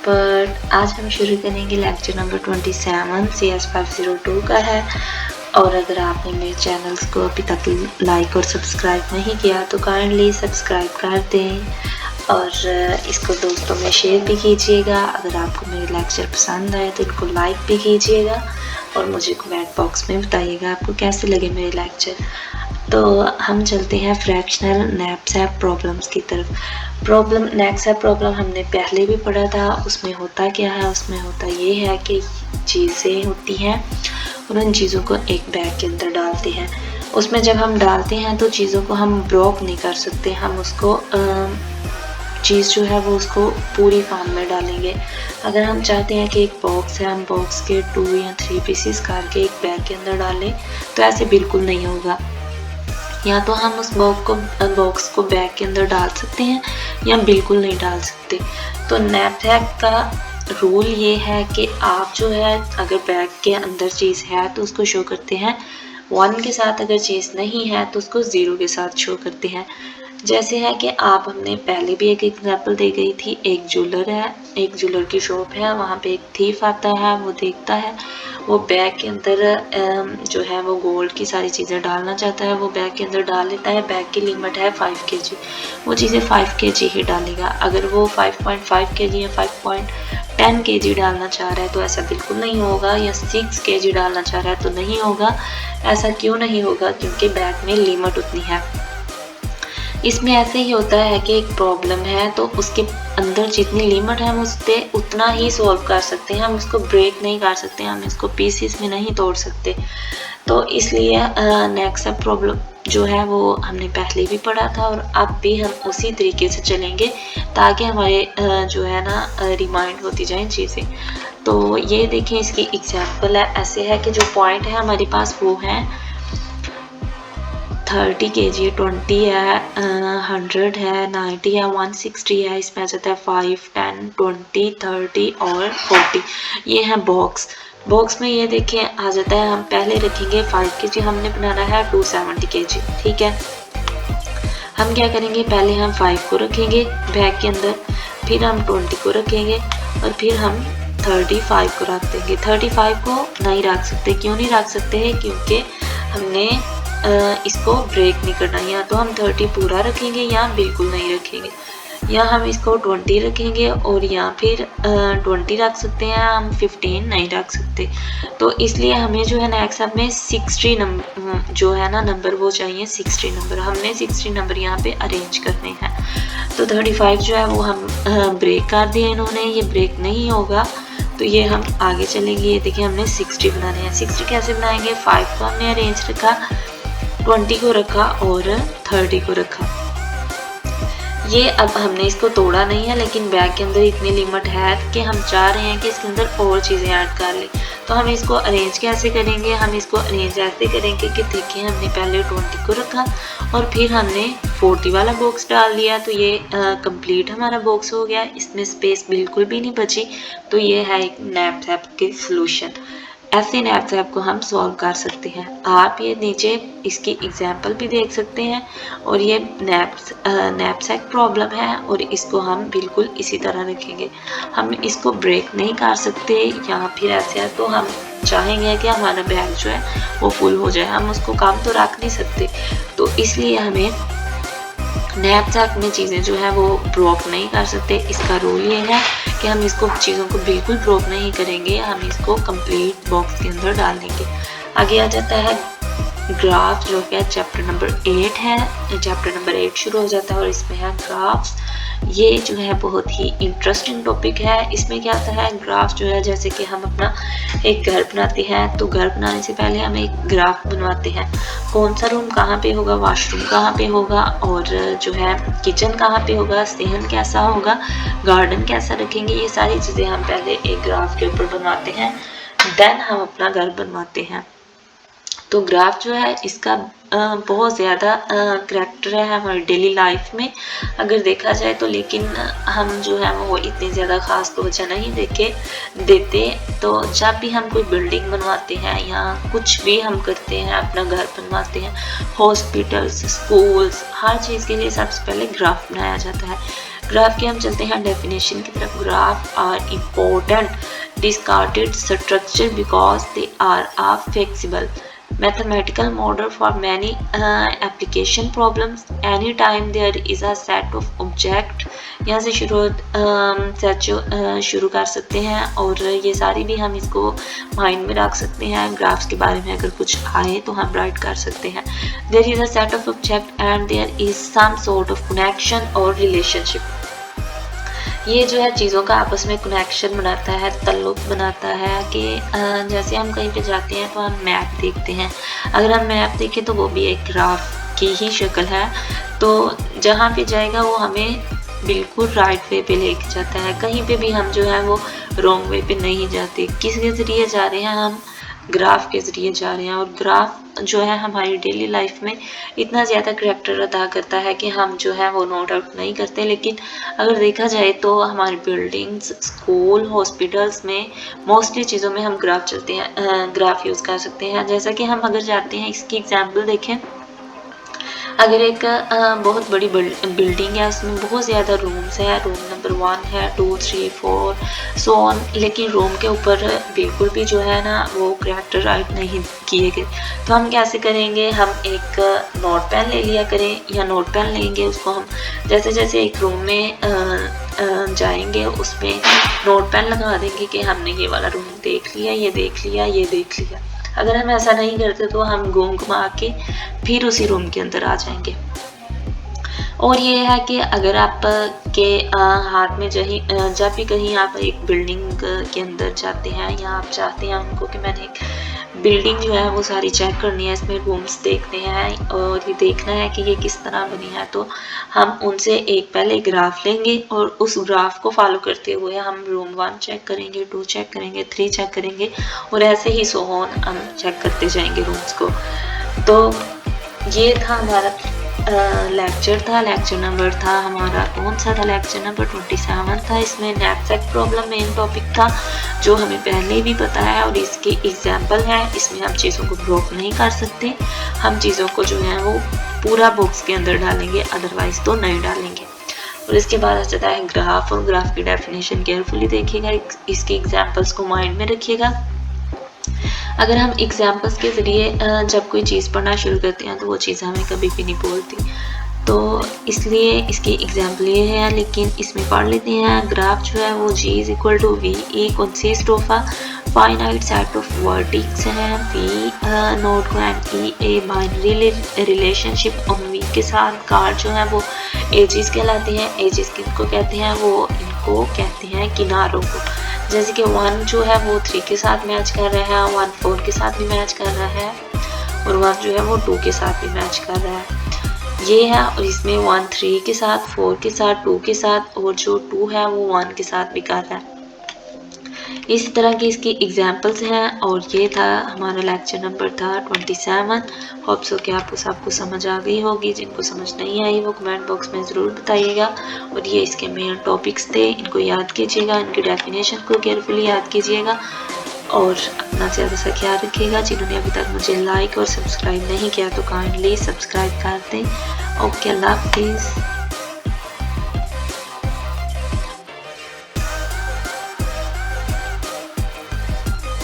Expert. आज हम शुरू करेंगे लेक्चर नंबर 27 CS 502 का है। और अगर आपने मेरे चैनल्स को अभी तक लाइक और सब्सक्राइब नहीं किया तो काइंडली सब्सक्राइब कर दें और इसको दोस्तों में शेयर भी कीजिएगा। अगर आपको मेरे लेक्चर पसंद आए तो इनको लाइक भी कीजिएगा और मुझे कमेंट बॉक्स में बताइएगा आपको कैसे लगे मेरे लेक्चर। तो हम चलते हैं फ्रैक्शनल नैपसैप प्रॉब्लम्स की तरफ। प्रॉब्लम नैपसैप प्रॉब्लम हमने पहले भी पढ़ा था। उसमें होता क्या है, उसमें होता ये है कि चीज़ें होती हैं और उन चीज़ों को एक बैग के अंदर डालते हैं। उसमें जब हम डालते हैं तो चीज़ों को हम ब्रोक नहीं कर सकते, हम उसको चीज़ जो है वो उसको पूरी फॉर्म में डालेंगे। अगर हम चाहते हैं कि एक बॉक्स है, हम बॉक्स के 2 या 3 पीसेस करके एक बैग के अंदर डालें तो ऐसे बिल्कुल नहीं होगा। या तो हम उस बॉक्स को बैग के अंदर डाल सकते हैं या बिल्कुल नहीं डाल सकते। तो नैपसैक का रूल ये है कि आप जो है अगर बैग के अंदर चीज़ है तो उसको शो करते हैं 1 के साथ, अगर चीज़ नहीं है तो उसको 0 के साथ शो करते हैं। जैसे है कि आप हमने पहले भी एक एग्जांपल दी गई थी। एक ज्वेलर है, एक ज्वेलर की शॉप है, वहाँ पे एक थीफ आता है, वो देखता है, वो बैग के अंदर जो है वो गोल्ड की सारी चीज़ें डालना चाहता है, वो बैग के अंदर डाल लेता है। बैग की लिमिट है 5 kg, वो चीज़ें 5 kg ही डालेगा। अगर वो 5.5 kg या 5.10 kg डालना चाह रहा है तो ऐसा बिल्कुल नहीं होगा, या 6 kg डालना चाह रहा है तो नहीं होगा। ऐसा क्यों नहीं होगा? क्योंकि बैग में लिमिट उतनी है। इसमें ऐसे ही होता है कि एक प्रॉब्लम है तो उसके अंदर जितनी लिमिट है हम उससे उतना ही सॉल्व कर सकते हैं, हम उसको ब्रेक नहीं कर सकते, हम इसको पीसेस में नहीं तोड़ सकते। तो इसलिए नैपसैप प्रॉब्लम जो है वो हमने पहले भी पढ़ा था और अब भी हम उसी तरीके से चलेंगे ताकि हमारे जो है ना रिमाइंड होती जाएं चीज़ें। तो ये देखें, इसकी एग्जाम्पल है। ऐसे है कि जो पॉइंट है हमारे पास वो है 30 kg, 20 है, 100 है, 90 है, 160 है। इसमें आ जाता है 5, 10, 20, 30 और 40। ये है बॉक्स। बॉक्स में ये देखें आ जाता है, हम पहले रखेंगे 5 kg, हमने बनाना है 270 kg। ठीक है, हम क्या करेंगे, पहले हम 5 को रखेंगे बैग के अंदर, फिर हम 20 को रखेंगे और फिर हम 35 को रख देंगे। 35 को नहीं रख सकते। क्यों नहीं रख सकते हैं? क्योंकि हमने इसको ब्रेक नहीं करना। या तो हम 30 पूरा रखेंगे या बिल्कुल नहीं रखेंगे, या हम इसको 20 रखेंगे और या फिर 20 रख सकते हैं, हम 15 नहीं रख सकते। तो इसलिए हमें जो है नैपसैप में 60 नंबर जो है ना नंबर वो चाहिए, 60 नंबर। हमने 60 नंबर यहाँ पे अरेंज करने हैं। तो 35 जो है वो हम ब्रेक कर दिए इन्होंने, ये ब्रेक नहीं होगा। तो ये हम आगे चलेंगे। ये देखिए हमने 60 बनाने हैं। 60 कैसे बनाएंगे? 5 को हमने अरेंज रखा, 20 को रखा और 30 को रखा। ये अब हमने इसको तोड़ा नहीं है, लेकिन बैग के अंदर इतनी लिमिट है कि हम चाह रहे हैं कि इसके अंदर और चीज़ें ऐड कर लें। तो हम इसको अरेंज कैसे करेंगे? हम इसको अरेंज ऐसे करेंगे कि देखिए हमने पहले 20 को रखा और फिर हमने 40 वाला बॉक्स डाल दिया। तो ये कंप्लीट हमारा बॉक्स हो गया, इसमें स्पेस बिल्कुल भी नहीं बची। तो ये है एक नैपसैप के सॉल्यूशन। ऐसे नैपसैप को हम सॉल्व कर सकते हैं। आप ये नीचे इसकी एग्जाम्पल भी देख सकते हैं। और ये नैपसैक प्रॉब्लम है और इसको हम बिल्कुल इसी तरह रखेंगे। हम इसको ब्रेक नहीं कर सकते, या फिर ऐसे है तो हम चाहेंगे कि हमारा बैग जो है वो फुल हो जाए, हम उसको कम तो रख नहीं सकते। तो इसलिए हमें नैपसैक में चीज़ें जो है वो ब्रोक नहीं कर सकते। इसका रूल ये है कि हम इसको चीज़ों को बिल्कुल ब्रोक नहीं करेंगे, हम इसको कंप्लीट बॉक्स के अंदर डाल देंगे। आगे आ जाता है ग्राफ, जो कि चैप्टर नंबर 8 है। चैप्टर नंबर 8 शुरू हो जाता है और इसमें है ग्राफ्स। ये जो है बहुत ही इंटरेस्टिंग टॉपिक है। इसमें क्या आता है, ग्राफ जो है जैसे कि हम अपना एक घर बनाते हैं तो घर बनाने से पहले हम एक ग्राफ बनवाते हैं। कौन सा रूम कहाँ पे होगा, वॉशरूम कहाँ पे होगा, और जो है किचन कहाँ पे होगा, सेहन कैसा होगा, गार्डन कैसा रखेंगे, ये सारी चीज़ें हम पहले एक ग्राफ के ऊपर बनवाते हैं, देन हम अपना घर बनवाते हैं। तो ग्राफ जो है इसका बहुत ज़्यादा करैक्टर है हमारी डेली लाइफ में अगर देखा जाए तो। लेकिन हम जो है वो इतनी ज़्यादा ख़ास तवज्जो नहीं देते। तो जब भी हम कोई बिल्डिंग बनवाते हैं या कुछ भी हम करते हैं, अपना घर बनवाते हैं, हॉस्पिटल्स, स्कूल्स, हर चीज़ के लिए सबसे पहले ग्राफ बनाया जाता है। ग्राफ के हम चलते हैं डेफिनेशन की तरफ। Graph are important discarded structure because they are flexible mathematical model for many application problems. Anytime there is a set of object, यहाँ से शुरू कर सकते हैं और ये सारी भी हम इसको माइंड में रख सकते हैं। ग्राफ्स के बारे में अगर कुछ आए तो हम राइट कर सकते हैं। There is a set of object and there is some sort of connection or relationship. ये जो है चीज़ों का आपस में कनेक्शन बनाता है, ताल्लुक बनाता है कि जैसे हम कहीं पे जाते हैं तो हम मैप देखते हैं। अगर हम मैप देखें तो वो भी एक ग्राफ की ही शक्ल है, तो जहाँ पे जाएगा वो हमें बिल्कुल राइट वे पे लेके जाता है। कहीं पे भी हम जो है वो रॉन्ग वे पे नहीं जाते। किसके ज़रिए जा रहे हैं हम? ग्राफ के ज़रिए जा रहे हैं। और ग्राफ जो है हमारी डेली लाइफ में इतना ज़्यादा करैक्टर अदा करता है कि हम जो है वो नोट आउट नहीं करते, लेकिन अगर देखा जाए तो हमारी बिल्डिंग्स, स्कूल, हॉस्पिटल्स में मोस्टली चीज़ों में हम ग्राफ चलते हैं, ग्राफ यूज़ कर सकते हैं। जैसा कि हम अगर जाते हैं, इसकी एग्जाम्पल देखें। अगर एक बहुत बड़ी बिल्डिंग है, उसमें बहुत ज़्यादा रूम्स है, रूम नंबर 1 है, 2, 3, 4 सो ऑन, लेकिन रूम के ऊपर बिल्कुल भी जो है ना वो करैक्टर राइट नहीं किए गए, तो हम कैसे करेंगे? हम एक नोट पेन ले लिया करें या नोट पेन लेंगे, उसको हम जैसे जैसे एक रूम में जाएंगे उसमें नोट पेन लगा देंगे कि हमने ये वाला रूम देख लिया, ये देख लिया, ये देख लिया। अगर हम ऐसा नहीं करते तो हम घुमा के फिर उसी रूम के अंदर आ जाएंगे। और ये है कि अगर आप के हाथ में जब भी कहीं आप एक बिल्डिंग के अंदर जाते हैं या आप चाहते हैं उनको कि मैंने एक बिल्डिंग जो है वो सारी चेक करनी है, इसमें रूम्स देखने हैं और ये देखना है कि ये किस तरह बनी है, तो हम उनसे एक पहले ग्राफ लेंगे और उस ग्राफ को फॉलो करते हुए हम रूम 1 चेक करेंगे, 2 चेक करेंगे, 3 चेक करेंगे और ऐसे ही सो ऑन हम चेक करते जाएंगे रूम्स को। तो ये था हमारा लेक्चर नंबर था हमारा, कौन सा था? लेक्चर नंबर 27 था। इसमें नैपसैक प्रॉब्लम मेन टॉपिक था जो हमें पहले भी पता है और इसके एग्जाम्पल है। इसमें हम चीज़ों को ब्लॉक नहीं कर सकते, हम चीज़ों को जो है वो पूरा बॉक्स के अंदर डालेंगे, अदरवाइज तो नहीं डालेंगे। और इसके बाद आ जाता है ग्राफ, और ग्राफ की डेफिनेशन केयरफुली देखिएगा, इसके एग्जाम्पल्स को माइंड में रखिएगा। अगर हम एग्जाम्पल्स के ज़रिए जब कोई चीज़ पढ़ना शुरू करते हैं तो वो चीज़ हमें कभी भी नहीं बोलती, तो इसलिए इसकी एग्जाम्पल ये है, लेकिन इसमें पढ़ लेते हैं। ग्राफ जो है वो G is equal to VE consists of a finite set of vertices हैं, V नोड को and E a binary relationship on V के साथ। कार जो है वो एजेस कहलाते हैं। एजेस किनको कहते हैं? वो इनको कहते हैं किनारों को। जैसे कि 1 जो है वो 3 के साथ मैच कर रहा है, 1 4 के साथ भी मैच कर रहा है और 1 जो है वो 2 के साथ भी मैच कर रहा है, ये है। और इसमें 1 3 के साथ, 4 के साथ, 2 के साथ और जो 2 है वो 1 के साथ भी कर रहा है। इस तरह की इसकी एग्जाम्पल्स हैं और ये था हमारा लेक्चर नंबर था 27। होप सो कि आपको सबको समझ आ गई होगी। जिनको समझ नहीं आई वो कमेंट बॉक्स में ज़रूर बताइएगा। और ये इसके मेन टॉपिक्स थे, इनको याद कीजिएगा, इनकी डेफिनेशन को केयरफुली याद कीजिएगा और अपना ज़्यादा सा ख्याल रखिएगा। जिन्होंने अभी तक मुझे लाइक और सब्सक्राइब नहीं किया तो काइंडली सब्सक्राइब कर दें। ओके, अल्लाह हाफिज़।